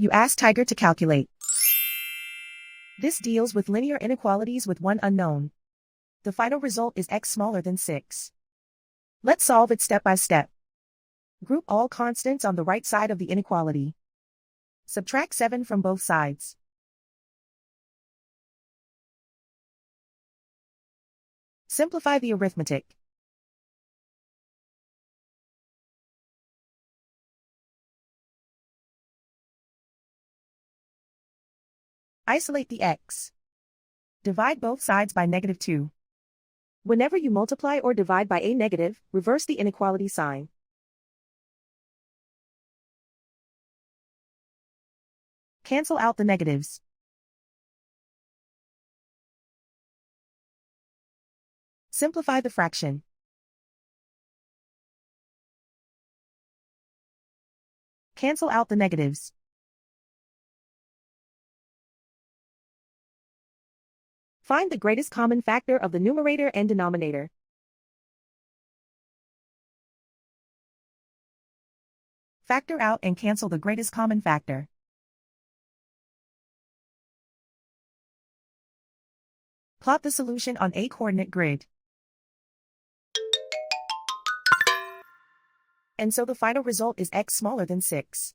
You ask Tiger to calculate. This deals with linear inequalities with one unknown. The final result is x smaller than 6. Let's solve it step by step. Group all constants on the right side of the inequality. Subtract 7 from both sides. Simplify the arithmetic. Isolate the x. Divide both sides by -2. Whenever you multiply or divide by a negative, reverse the inequality sign. Cancel out the negatives. Simplify the fraction. Cancel out the negatives. Find the greatest common factor of the numerator and denominator. Factor out and cancel the greatest common factor. Plot the solution on a coordinate grid. And so the final result is x smaller than 6.